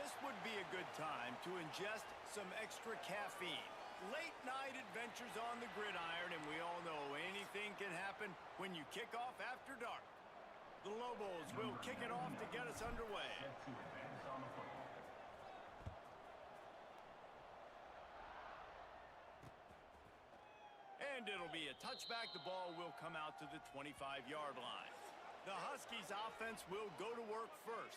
This would be a good time to ingest some extra caffeine. Late night adventures on the gridiron, and we all know anything can happen when you kick off after dark. The Lobos will kick it off to get us underway. And it'll be a touchback. The ball will come out to the 25-yard line. The Huskies offense will go to work first.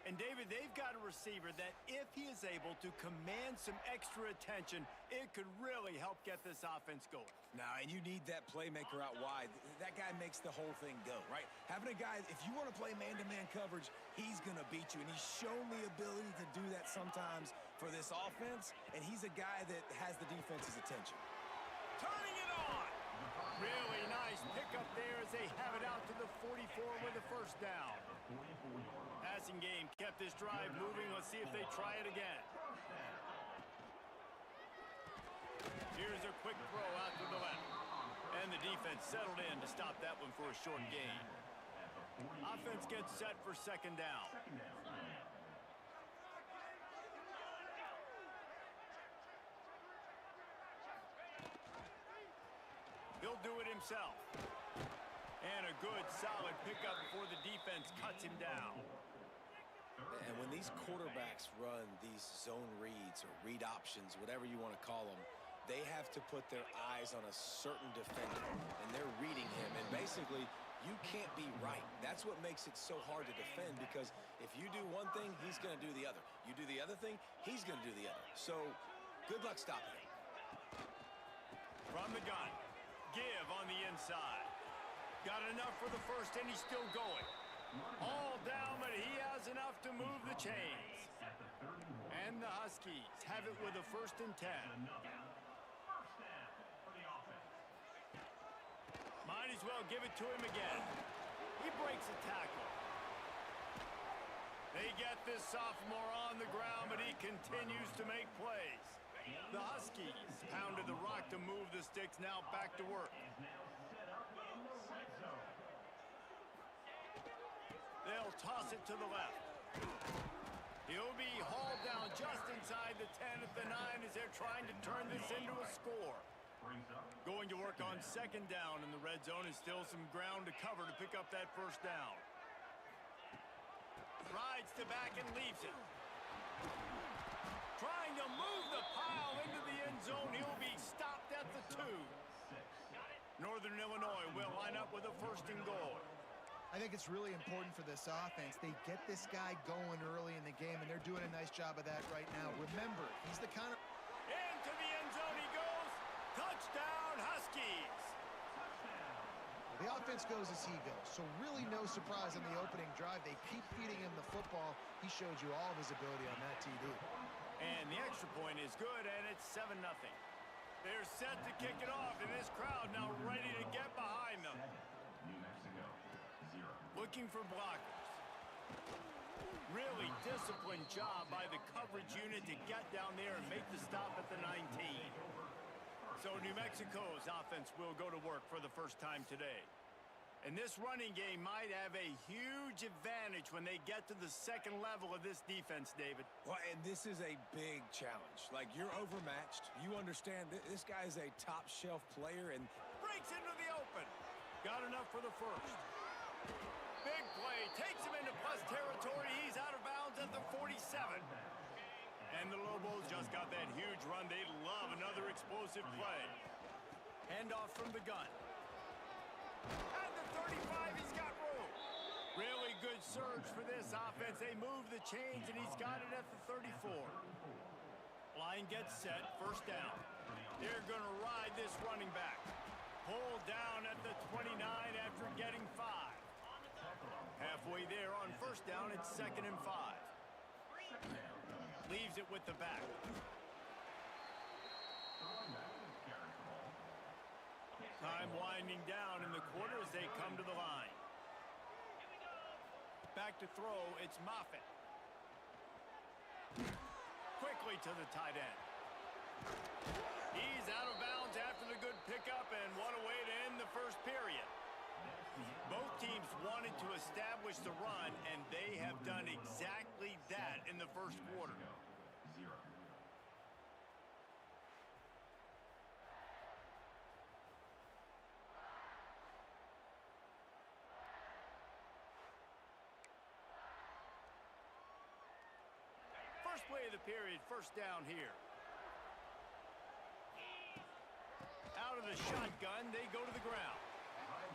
And, David, they've got a receiver that if he is able to command some extra attention, it could really help get this offense going. Now, and you need that playmaker out wide. That guy makes the whole thing go, right? Having a guy, if you want to play man-to-man coverage, he's going to beat you. And he's shown the ability to do that sometimes for this offense. And he's a guy that has the defense's attention. Turning it on! Really nice pickup there as they have it out to the 44 with a first down. Passing game kept this drive moving. Let's see if they try it again. Here's a quick throw out to the left. And the defense settled in to stop that one for a short gain. Offense gets set for second down. He'll do it himself. And a good, solid pickup before the defense cuts him down. And when these quarterbacks run these zone reads or read options, whatever you want to call them, they have to put their eyes on a certain defender, and they're reading him. And basically, you can't be right. That's what makes it so hard to defend, because if you do one thing, he's going to do the other. You do the other thing, he's going to do the other. So good luck stopping him. From the gun. Give on the inside. Got enough for the first, and he's still going. All down, but he has enough to move the chains. And the Huskies have it with a 1st and 10. Might as well give it to him again. He breaks a tackle. They get this sophomore on the ground, but he continues to make plays. The Huskies pounded the rock to move the sticks, now back to work. They'll toss it to the left. He'll be hauled down just inside the 10 at the 9 as they're trying to turn this into a score. Going to work on second down in the red zone, and still some ground to cover to pick up that first down. Rides to back and leaves it. Trying to move the pile into the end zone. He'll be stopped at the 2. Northern Illinois will line up with a 1st and goal. I think it's really important for this offense. They get this guy going early in the game, and they're doing a nice job of that right now. Remember, he's the kind of... Into the end zone he goes. Touchdown, Huskies. The offense goes as he goes, so really no surprise on the opening drive. They keep feeding him the football. He showed you all of his ability on that TD. And the extra point is good, and it's 7-0. They're set to kick it off, and this crowd now ready to get behind them. Looking for blockers. Really disciplined job by the coverage unit to get down there and make the stop at the 19. So New Mexico's offense will go to work for the first time today. And this running game might have a huge advantage when they get to the second level of this defense, David. Well, and this is a big challenge. Like, you're overmatched. You understand this guy is a top-shelf player and... Breaks into the open. Got enough for the first. Big play. Takes him into plus territory. He's out of bounds at the 47. And the Lobos just got that huge run. They love another explosive play. Handoff from the gun. At the 35, he's got room. Really good surge for this offense. They move the chains, and he's got it at the 34. Line gets set, 1st down. They're going to ride this running back. Pulled down at the 29 after getting 5. Halfway there on 1st down, it's 2nd and 5. Leaves it with the back. Time winding down in the quarter as they come to the line. Back to throw, it's Moffitt. Quickly to the tight end. He's out of bounds after the good pickup, and what a way to end the first period. Both teams wanted to establish the run, and they have done exactly that in the first quarter. First play of the period, first down here. Out of the shotgun, they go to the ground.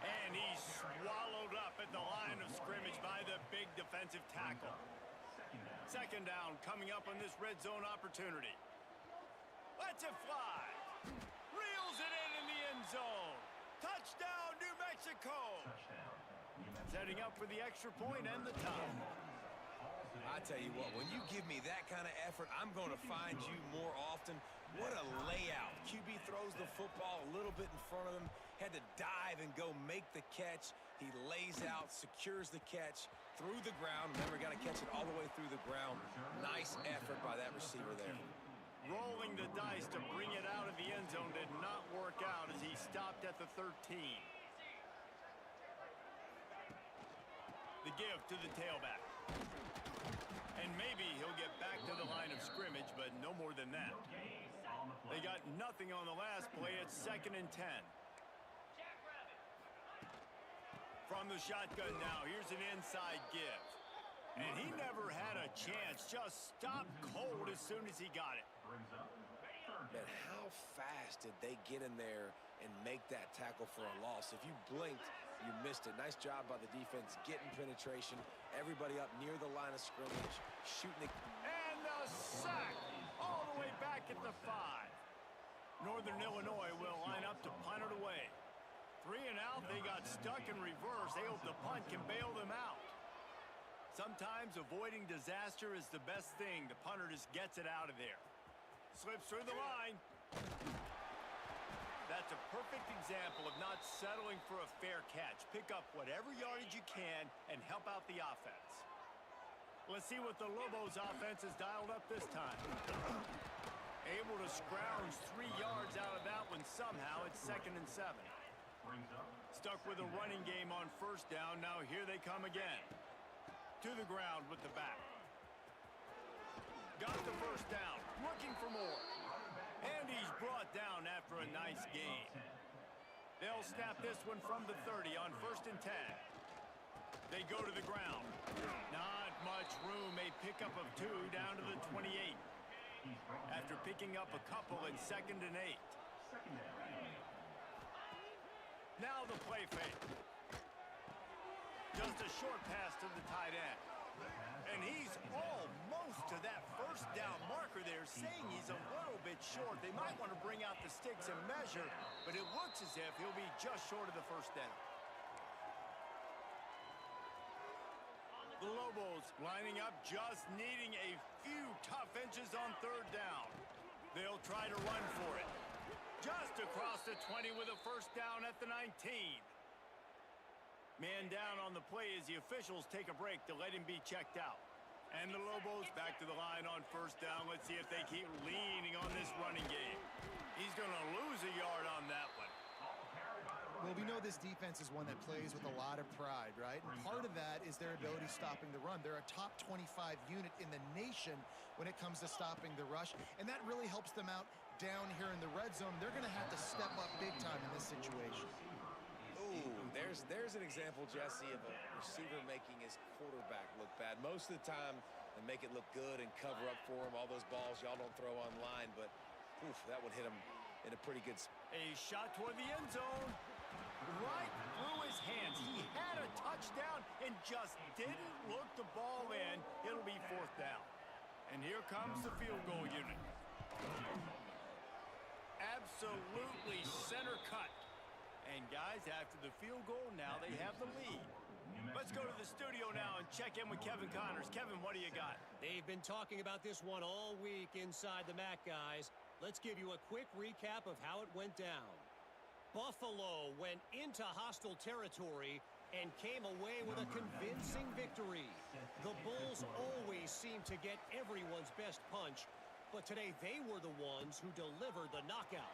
And he's swallowed up at the line of scrimmage by the big defensive tackle. Second down coming up on this red zone opportunity. Lets it fly. Reels it in the end zone. Touchdown, New Mexico. Setting up for the extra point and the tie. I tell you what, when you give me that kind of effort, I'm going to find you more often. What a layout. QB throws the football a little bit in front of him, had to dive and go make the catch. He lays out, secures the catch through the ground. Remember, got to catch it all the way through the ground. Nice effort by that receiver there. Rolling the dice to bring it out of the end zone did not work out as he stopped at the 13. The give to the tailback. And maybe he'll get back to the line of scrimmage, but no more than that. They got nothing on the last play. It's 2nd and 10. From the shotgun now, here's an inside give. And he never had a chance. Just stopped cold as soon as he got it. Man, how fast did they get in there and make that tackle for a loss? If you blinked, you missed it. Nice job by the defense getting penetration. Everybody up near the line of scrimmage, shooting it. And the sack all the way back at the 5. Northern Illinois will line up to punt it away. 3 and out, they got stuck in reverse. They hope the punt can bail them out. Sometimes avoiding disaster is the best thing. The punter just gets it out of there. Slips through the line. That's a perfect example of not settling for a fair catch. Pick up whatever yardage you can and help out the offense. Let's see what the Lobos offense has dialed up this time. Able to scrounge 3 yards out of that one somehow. It's 2nd and 7. Stuck with a running game on first down. Now here they come again. To the ground with the back. Got the first down. Looking for more. And he's brought down after a nice gain. They'll snap this one from the 30 on 1st and 10. They go to the ground. Not much room. A pickup of 2 down to the 28. After picking up a couple in 2nd and 8. Now the play fake. Just a short pass to the tight end. And he's almost to that first down marker there, saying he's a little bit short. They might want to bring out the sticks and measure, but it looks as if he'll be just short of the first down. The Lobos lining up, just needing a few tough inches on 3rd down. They'll try to run for it. Just across the 20 with a first down at the 19. Man down on the play as the officials take a break to let him be checked out. And the Lobos back to the line on first down. Let's see if they keep leaning on this running game. He's going to lose a yard on that one. Well, we know this defense is one that plays with a lot of pride, right? And part of that is their ability stopping the run. They're a top 25 unit in the nation when it comes to stopping the rush, and that really helps them out down here in the red zone. They're going to have to step up big time in this situation. Ooh, there's an example, Jesse, of a receiver making his quarterback look bad. Most of the time, they make it look good and cover up for him. All those balls y'all don't throw online, but oof, that would hit him in a pretty good spot. A shot toward the end zone. Right through his hands. He had a touchdown and just didn't look the ball in. It'll be 4th down. And here comes the field goal unit. Absolutely center cut. And guys, after the field goal, now they have the lead. Let's go to the studio now and check in with Kevin Connors. Kevin, what do you got? They've been talking about this one all week inside the MAC, guys. Let's give you a quick recap of how it went down. Buffalo went into hostile territory and came away with a convincing victory. The Bulls always seem to get everyone's best punch, but today they were the ones who delivered the knockout.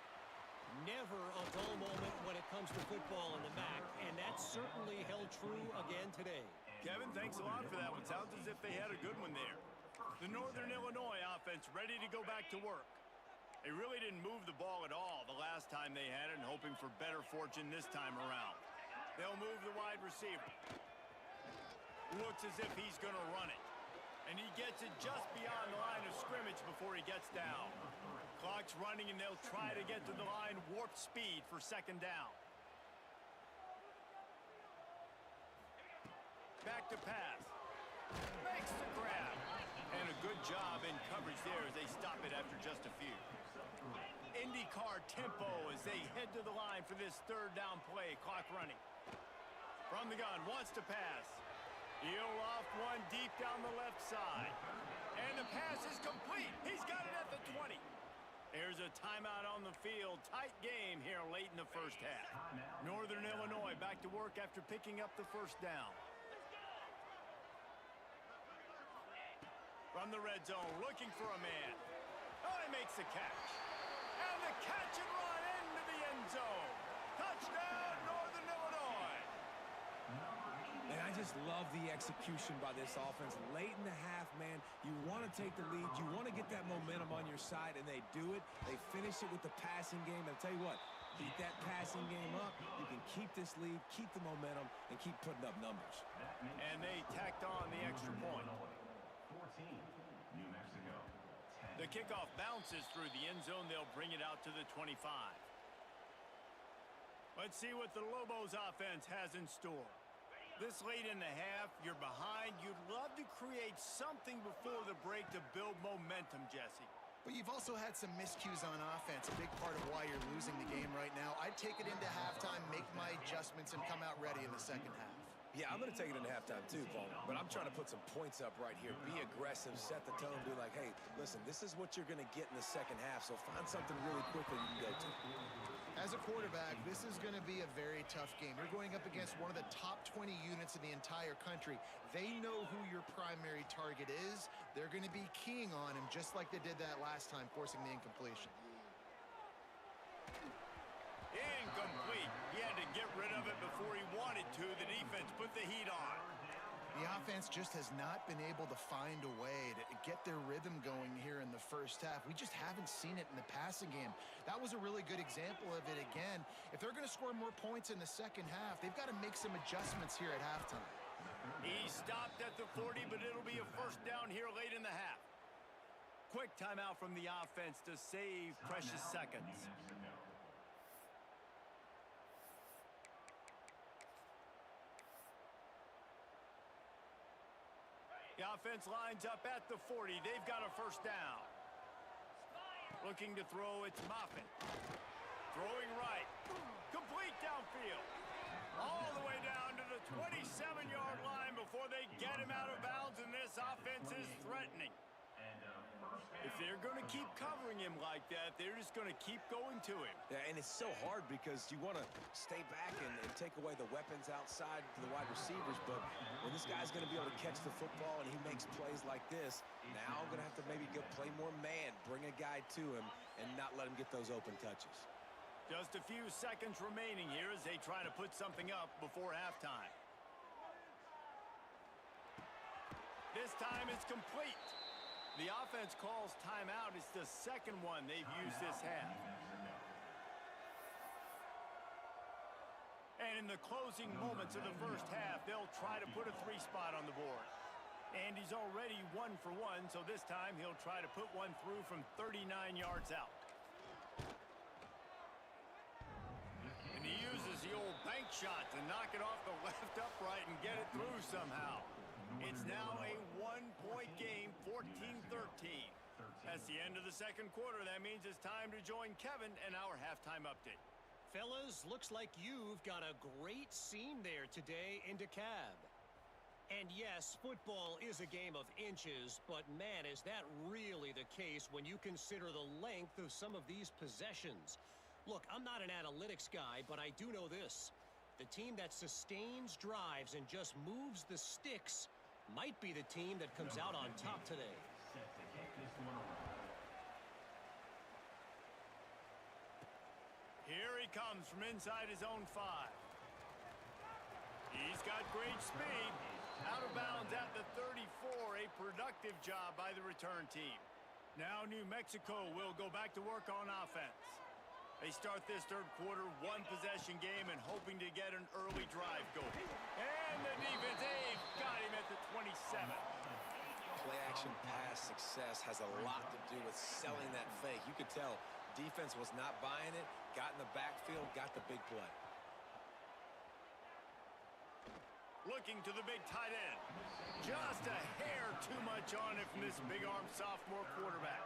Never a dull moment when it comes to football in the MAC, and that certainly held true again today. Kevin, thanks a lot for that one. Sounds as if they had a good one there. The Northern Illinois offense ready to go back to work. They really didn't move the ball at all the last time they had it, and hoping for better fortune this time around. They'll move the wide receiver. Looks as if he's going to run it. And he gets it just beyond the line of scrimmage before he gets down. Clock's running, and they'll try to get to the line warp speed for second down. Back to pass. Makes the grab. And a good job in coverage there as they stop it after just a few. IndyCar tempo as they head to the line for this third down play. Clock running. From the gun, wants to pass. He'll off one deep down the left side. And the pass is complete. He's got it at the 20. There's a timeout on the field. Tight game here late in the first half. Northern Illinois back to work after picking up the first down. From the red zone, looking for a man. Oh, he makes the catch. And the catch and run into the end zone. Touchdown, Northern Illinois. And I just love the execution by this offense. Late in the half, man, you want to take the lead. You want to get that momentum on your side, and they do it. They finish it with the passing game. And I'll tell you what, keep that passing game up. You can keep this lead, keep the momentum, and keep putting up numbers. And they tacked on the extra point. 14, New Mexico. 10. The kickoff bounces through the end zone. They'll bring it out to the 25. Let's see what the Lobos offense has in store. This late in the half, you're behind. You'd love to create something before the break to build momentum, Jesse. But you've also had some miscues on offense, a big part of why you're losing the game right now. I'd take it into halftime, make my adjustments, and come out ready in the second half. Yeah, I'm going to take it into halftime too, Paul. But I'm trying to put some points up right here. Be aggressive, set the tone, be like, hey, listen, this is what you're going to get in the second half, so find something really quickly you can go to. As a quarterback, this is going to be a very tough game. You're going up against one of the top 20 units in the entire country. They know who your primary target is. They're going to be keying on him just like they did that last time, forcing the incompletion. Incomplete. He had to get rid of it before he wanted to. The defense put the heat on. The offense just has not been able to find a way to get their rhythm going here in the first half. We just haven't seen it in the passing game. That was a really good example of it again. If they're going to score more points in the second half, they've got to make some adjustments here at halftime. He stopped at the 40, but it'll be a first down here late in the half. Quick timeout from the offense to save precious seconds. The offense lines up at the 40. They've got a first down. Looking to throw, it's Moffitt. Throwing right. Complete downfield. All the way down to the 27-yard line before they get him out of bounds, and this offense is threatening. If they're going to keep covering him like that, they're just going to keep going to him. Yeah, and it's so hard because you want to stay back and take away the weapons outside to the wide receivers, but when this guy's going to be able to catch the football and he makes plays like this, now I'm going to have to maybe go play more man, bring a guy to him, and not let him get those open touches. Just a few seconds remaining here as they try to put something up before halftime. This time it's complete. The offense calls timeout. It's the second one they've used this half. And in the closing moments of the first half, they'll try to put a 3-spot on the board. And he's already 1 for 1, so this time he'll try to put one through from 39 yards out. And he uses the old bank shot to knock it off the left upright and get it through somehow. It's now a 1-point game, 14-13. That's the end of the second quarter. That means it's time to join Kevin and our halftime update. Fellas, looks like you've got a great scene there today in DeKalb. And yes, football is a game of inches, but man, is that really the case when you consider the length of some of these possessions. Look, I'm not an analytics guy, but I do know this. The team that sustains drives and just moves the sticks might be the team that comes out on top today. comes from inside his own 5. He's got great speed. Out of bounds at the 34. A productive job by the return team. Now New Mexico will go back to work on offense. They start this third quarter, one-possession game and hoping to get an early drive going. And the defense got him at the 27. Play-action pass success has a lot to do with selling that fake. You could tell defense was not buying it, got in the backfield, got the big play. Looking to the big tight end. Just a hair too much on it from this big-armed sophomore quarterback.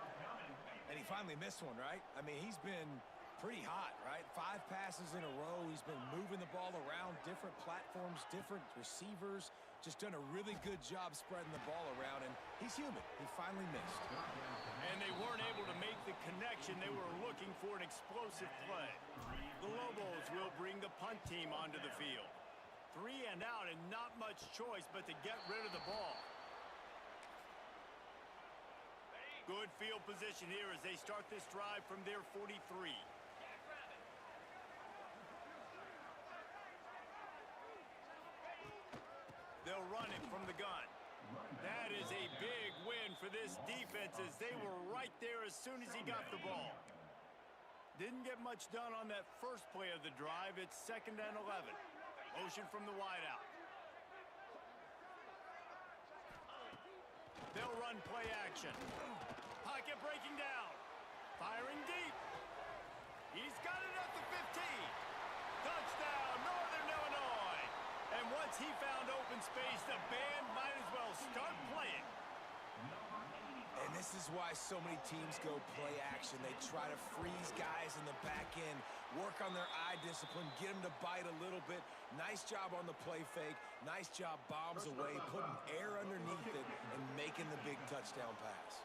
And he finally missed one, right? I mean, he's been pretty hot, right? 5 passes in a row. He's been moving the ball around, different platforms, different receivers. Just done a really good job spreading the ball around, and he's human. He finally missed. And they weren't able to make the connection. They were looking for an explosive play. The Lobos will bring the punt team onto the field. 3 and out and not much choice but to get rid of the ball. Good field position here as they start this drive from their 43. They'll run it from the gun. That is a big win for this defense as they were right there as soon as he got the ball. Didn't get much done on that first play of the drive. It's 2nd and 11. Motion from the wideout. They'll run play action. Pocket breaking down. Firing deep. He's got it at the 15. Touchdown, Northern Illinois. And once he found open space, the band might as well start playing. And this is why so many teams go play action. They try to freeze guys in the back end, work on their eye discipline, get them to bite a little bit. Nice job on the play fake. Nice job bombs away, putting air underneath it, and making the big touchdown pass.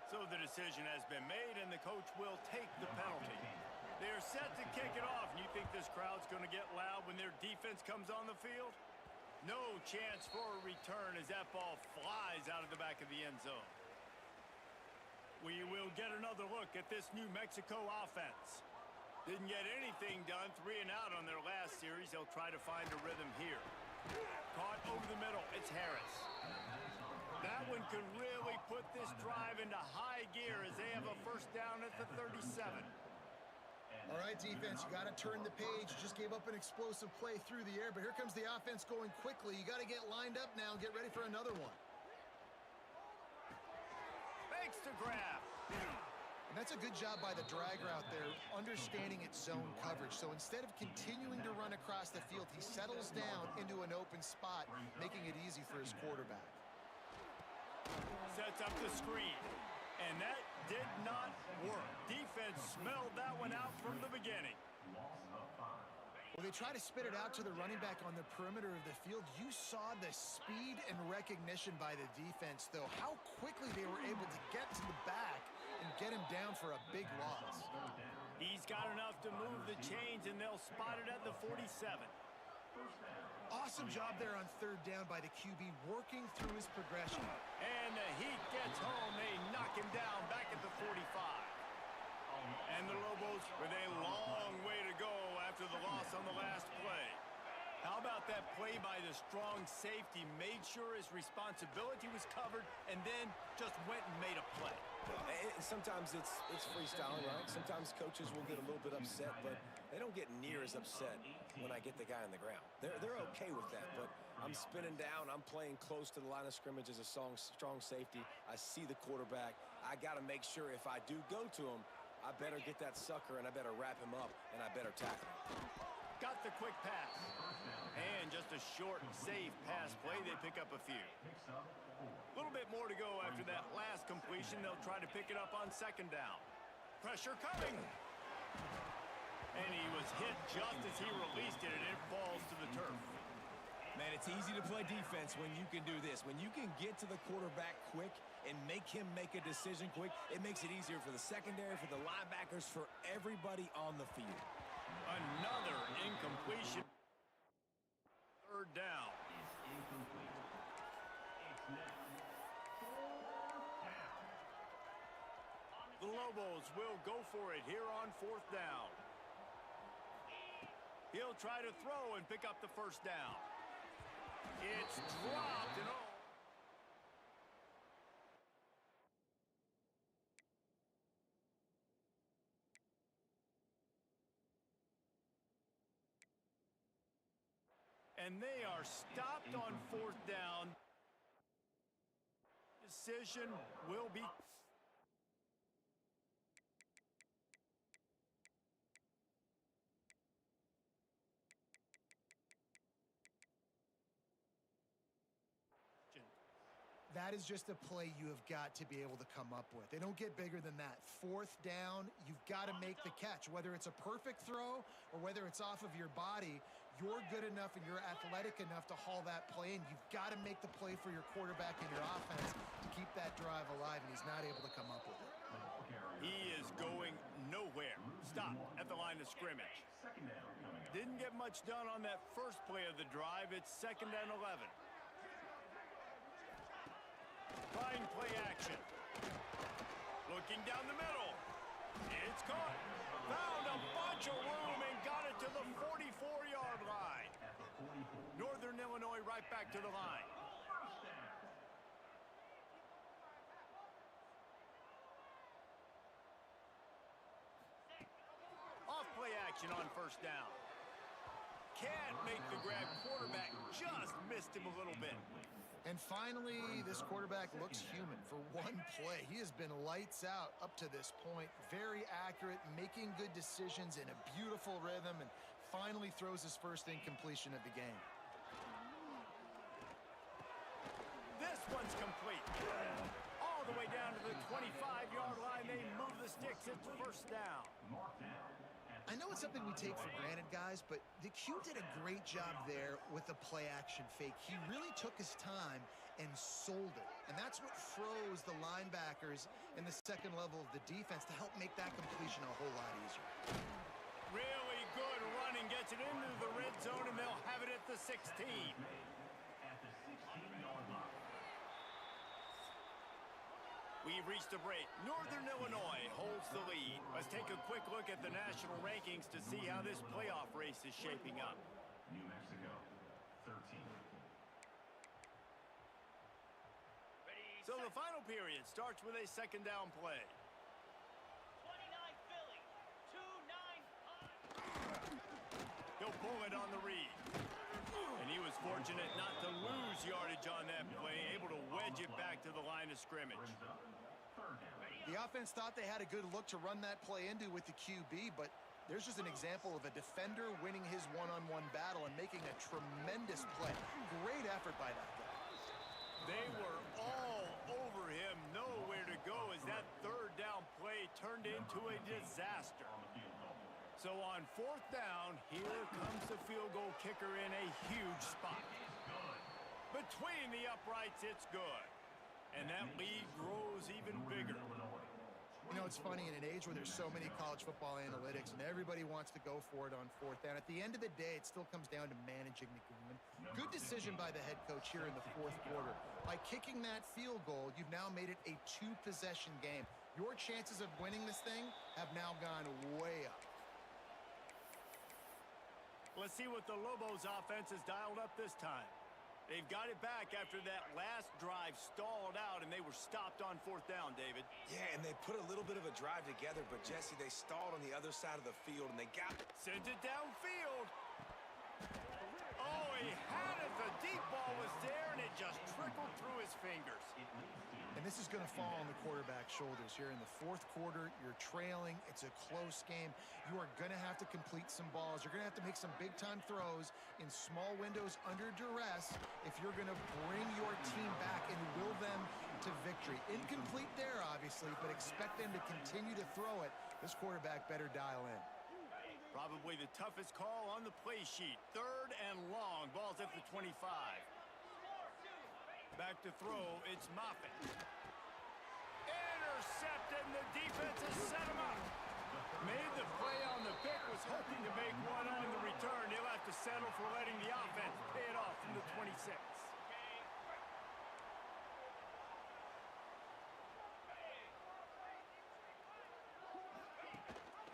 So the decision has been made, and the coach will take the penalty. They're set to kick it off, and you think this crowd's going to get loud when their defense comes on the field? No chance for a return as that ball flies out of the back of the end zone. We will get another look at this New Mexico offense. Didn't get anything done, 3 and out on their last series. They'll try to find a rhythm here. Caught over the middle. It's Harris. That one could really put this drive into high gear as they have a first down at the 37. All right, defense, you got to turn the page. You just gave up an explosive play through the air, but here comes the offense going quickly. You got to get lined up now and get ready for another one. Fakes to grab. And that's a good job by the drag route there, understanding its zone coverage. So instead of continuing to run across the field, he settles down into an open spot, making it easy for his quarterback. Sets up the screen. And that did not work. Defense smelled that one out from the beginning. Well, they try to spit it out to the running back on the perimeter of the field. You saw the speed and recognition by the defense, though. How quickly they were able to get to the back and get him down for a big loss. He's got enough to move the chains, and they'll spot it at the 47. Awesome job there on 3rd down by the QB, working through his progression. And the heat gets home. They knock him down back at the 45. And the Lobos with a long way to go after the loss on the last play. How about that play by the strong safety? Made sure his responsibility was covered and then just went and made a play. Sometimes it's freestyling, right? Sometimes coaches will get a little bit upset, but they don't get near as upset when I get the guy on the ground. They're okay with that, but I'm spinning down. I'm playing close to the line of scrimmage as a strong safety. I see the quarterback. I got to make sure if I do go to him, I better get that sucker and I better wrap him up and I better tackle him. Got the quick pass. And just a short, safe pass play. They pick up a few. A little bit more to go after that last completion. They'll try to pick it up on 2nd down. Pressure coming. And he was hit just as he released it, and it falls to the turf. Man, it's easy to play defense when you can do this. When you can get to the quarterback quick and make him make a decision quick, it makes it easier for the secondary, for the linebackers, for everybody on the field. Another incompletion. 3rd down. The Lobos will go for it here on 4th down. He'll try to throw and pick up the first down. It's dropped and all. And they are stopped on 4th down. Decision will be... That is just a play you have got to be able to come up with. They don't get bigger than that. 4th down, you've got to make the catch. Whether it's a perfect throw or whether it's off of your body, you're good enough and you're athletic enough to haul that play in. You've got to make the play for your quarterback and your offense to keep that drive alive, and he's not able to come up with it. He is going nowhere. Stopped at the line of scrimmage. Didn't get much done on that first play of the drive. It's 2nd and 11. Trying play action. Looking down the middle. It's caught. Found a bunch of room and got it to the 44-yard line. Northern Illinois right back to the line. Off play action on 1st down. Can't make the grab. Quarterback just missed him a little bit. And finally, this quarterback looks human for one play. He has been lights out up to this point. Very accurate, making good decisions in a beautiful rhythm, and finally throws his first incompletion of the game. This one's complete. All the way down to the 25-yard line. They move the sticks. It's 1st down. I know it's something we take for granted, guys, but the Q did a great job there with the play-action fake. He really took his time and sold it, and that's what froze the linebackers in the second level of the defense to help make that completion a whole lot easier. Really good running, gets it into the red zone, and they'll have it at the 16. We've reached a break. Northern Illinois holds the lead. Let's take a quick look at the national rankings to see how this playoff race is shaping up. New Mexico, 13. So the final period starts with a 2nd down play. 29 Philly, 2-9. He'll pull it on the read. And he was fortunate not to lose yardage on that play, able to wedge it back to the line of scrimmage. The offense thought they had a good look to run that play into with the QB, but there's just an example of a defender winning his one-on-one battle and making a tremendous play. Great effort by that guy. They were all over him, nowhere to go as that 3rd down play turned into a disaster. So on 4th down, here comes the field goal kicker in a huge spot. Between the uprights, it's good. And that lead grows even bigger. You know, it's funny, in an age where there's so many college football analytics and everybody wants to go for it on 4th down, at the end of the day, it still comes down to managing the game. Good decision by the head coach here in the 4th quarter. By kicking that field goal, you've now made it a 2-possession game. Your chances of winning this thing have now gone way up. Let's see what the Lobos offense has dialed up this time. They've got it back after that last drive stalled out, and they were stopped on 4th down, David. Yeah, and they put a little bit of a drive together, but, Jesse, they stalled on the other side of the field, and they got it. Sends it downfield. Oh, he had it. The deep ball was there, and it just trickled through his fingers. And this is going to fall on the quarterback's shoulders here in the 4th quarter. You're trailing. It's a close game. You are going to have to complete some balls. You're going to have to make some big-time throws in small windows under duress if you're going to bring your team back and will them to victory. Incomplete there, obviously, but expect them to continue to throw it. This quarterback better dial in. Probably the toughest call on the play sheet. 3rd and long. Ball's at the 25. Back to throw, it's Moffitt. Intercepted, and the defense has set him up. Made the play on the pick, was hoping to make one on the return. He'll have to settle for letting the offense pay it off from the 26.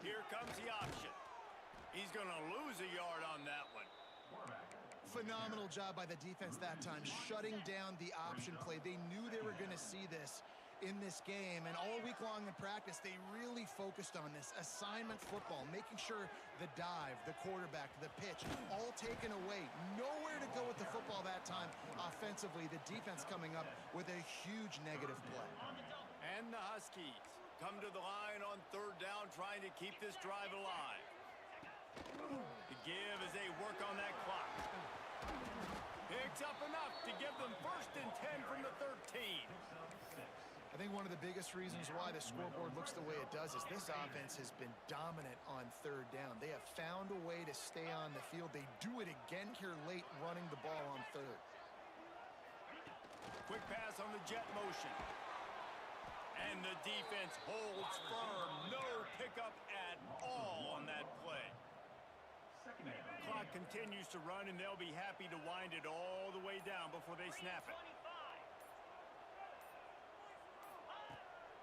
Here comes the option. He's going to lose a yard on that one. Phenomenal job by the defense that time, shutting down the option play. They knew they were going to see this in this game, and all week long in practice, they really focused on this assignment football, making sure the dive, the quarterback, the pitch, all taken away. Nowhere to go with the football that time offensively. The defense coming up with a huge negative play. And the Huskies come to the line on third down, trying to keep this drive alive. The give as they work on that clock. Picks up enough to give them 1st and 10 from the 13. I think one of the biggest reasons why the scoreboard looks the way it does is this offense has been dominant on third down. They have found a way to stay on the field. They do it again here late, running the ball on third. Quick pass on the jet motion. And the defense holds firm. No pickup at all on that play. Clock continues to run, and they'll be happy to wind it all the way down before they snap it.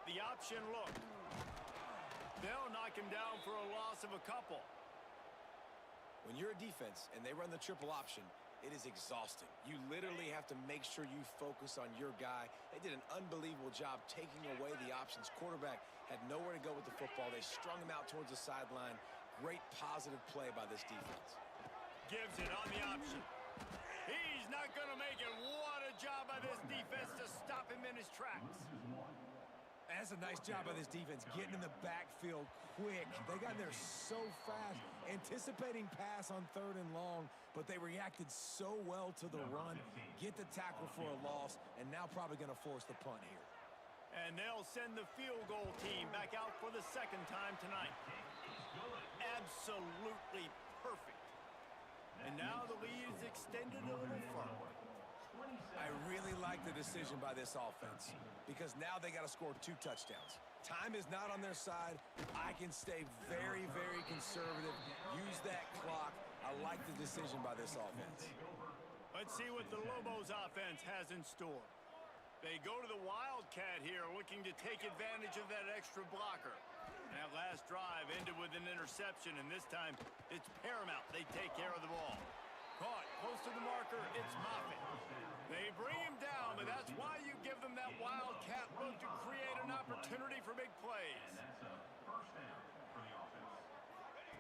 The option look. They'll knock him down for a loss of a couple. When you're a defense and they run the triple option, it is exhausting. You literally have to make sure you focus on your guy. They did an unbelievable job taking away the options. Quarterback had nowhere to go with the football. They strung him out towards the sideline. Great positive play by this defense. Gives it on the option. He's not going to make it. What a job by this defense to stop him in his tracks. That's a nice job by this defense, getting in the backfield quick. They got there so fast, anticipating pass on third and long, but they reacted so well to the run, get the tackle for a loss, and now probably going to force the punt here. And they'll send the field goal team back out for the 2nd time tonight. Absolutely perfect. And now the lead is extended a little further. I really like the decision by this offense because now they got to score 2 touchdowns. Time is not on their side. I can stay very, very conservative. Use that clock. I like the decision by this offense. Let's see what the Lobos offense has in store. They go to the Wildcat here, looking to take advantage of that extra blocker. That last drive ended with an interception, and this time it's paramount they take care of the ball. Caught close to the marker, it's Moffitt. They bring him down, but that's why you give them that Wildcat look to create an opportunity for big plays.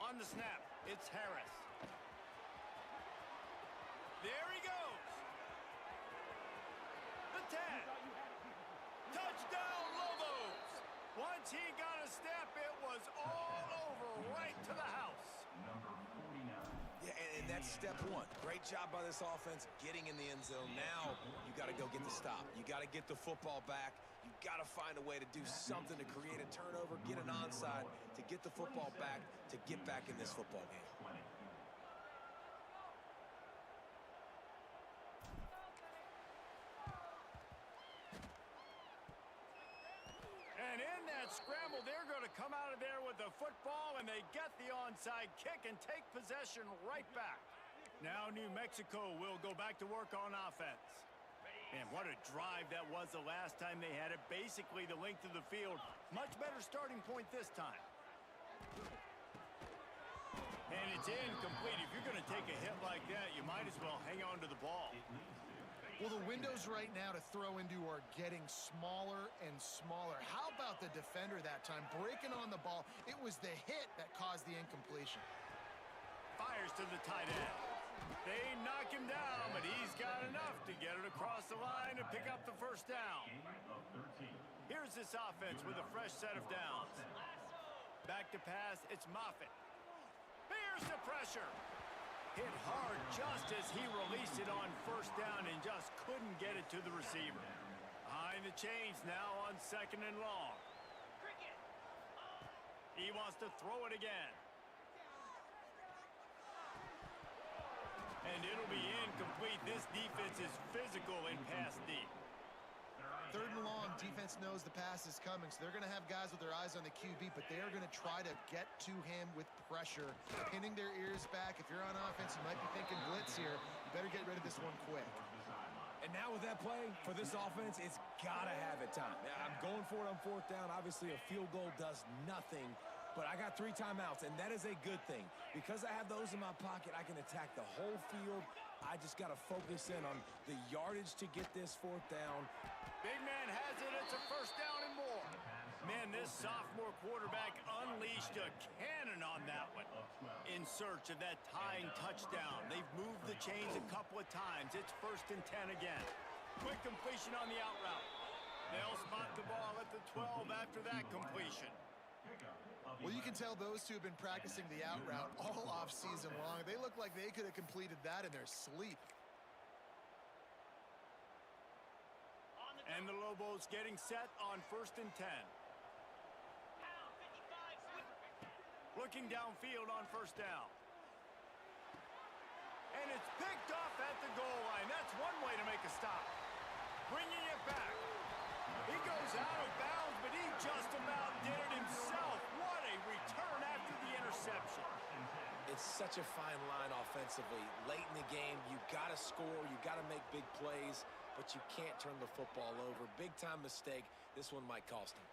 On the snap, it's Harris. There he goes. The 10. Touchdown, Lobos. Once he got a step, it was all over, right to the house. Yeah, and that's step 1. Great job by this offense getting in the end zone. Now you got to go get the stop. You got to get the football back. You got to find a way to do something to create a turnover, get an onside, to get the football back, to get back in this football game. And in that scramble, they're going to come out of there with the football, and they get the onside kick and take possession right back. Now New Mexico will go back to work on offense. Man, what a drive that was the last time they had it. Basically the length of the field. Much better starting point this time. And it's incomplete. If you're going to take a hit like that, you might as well hang on to the ball. Well, the windows right now to throw into are getting smaller and smaller. How about the defender that time? Breaking on the ball. It was the hit that caused the incompletion. Fires to the tight end. They knock him down, but he's got enough to get it across the line and pick up the 1st down. Here's this offense with a fresh set of downs. Back to pass, it's Moffitt. Here's the pressure. Hit hard just as he released it on 1st down and just couldn't get it to the receiver. Behind the chains now on 2nd and long. He wants to throw it again. And it'll be incomplete. This defense is physical in pass deep. 3rd and long, defense knows the pass is coming, so they're going to have guys with their eyes on the QB, but they are going to try to get to him with pressure, pinning their ears back. If you're on offense, you might be thinking blitz here. You better get rid of this one quick. And now with that play, for this offense, it's got to have it time. I'm going for it on 4th down. Obviously, a field goal does nothing but I got 3 timeouts, and that is a good thing. Because I have those in my pocket, I can attack the whole field. I just got to focus in on the yardage to get this 4th down. Big man has it. It's a 1st down and more. Man, this sophomore quarterback unleashed a cannon on that one. In search of that tying touchdown. They've moved the chains a couple of times. It's 1st and 10 again. Quick completion on the out route. They'll spot the ball at the 12 after that completion. Well, you can tell those two have been practicing the out route all off season long. They look like they could have completed that in their sleep. And the Lobos getting set on 1st and 10. Looking downfield on 1st down. And it's picked off at the goal line. That's one way to make a stop. Bringing it back. He goes out of bounds, but he just about did it himself. What a return after the interception. It's such a fine line offensively. Late in the game, you got to score, you got to make big plays, but you can't turn the football over. Big-time mistake. This one might cost him.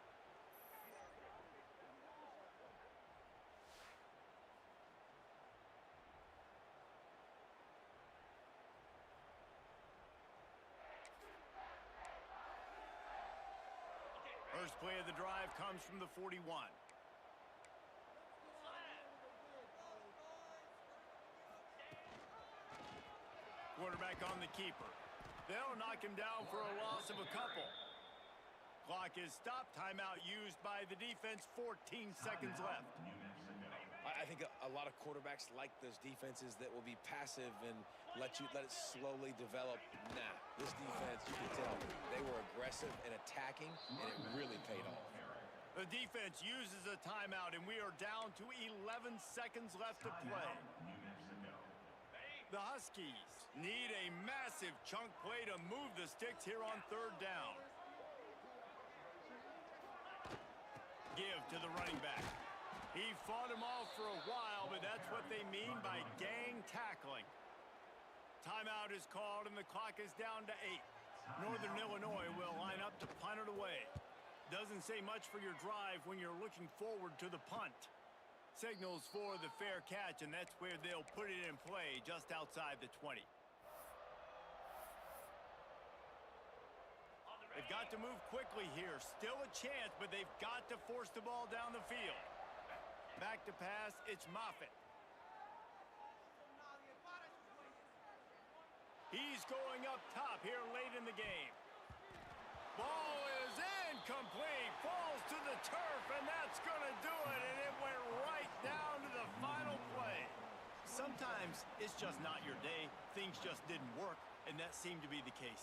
First play of the drive comes from the 41. Quarterback on the keeper. They'll knock him down for a loss of a couple. Clock is stopped. Timeout used by the defense. 14 seconds left. I think a lot of quarterbacks like those defenses that will be passive and let it slowly develop. Nah, this defense, you can tell, they were aggressive and attacking, and it really paid off. The defense uses a timeout, and we are down to 11 seconds left to play. The Huskies need a massive chunk play to move the sticks here on 3rd down. Give to the running back. He fought him off for a while, but that's what they mean by gang tackling. Timeout is called, and the clock is down to 8. Northern Illinois will line up to punt it away. Doesn't say much for your drive when you're looking forward to the punt. Signals for the fair catch, and that's where they'll put it in play, just outside the 20. They've got to move quickly here. Still a chance, but they've got to force the ball down the field. Back to pass, it's Moffitt. He's going up top here late in the game. Ball is incomplete, falls to the turf, and that's going to do it, and it went right down to the final play. Sometimes it's just not your day. Things just didn't work, and that seemed to be the case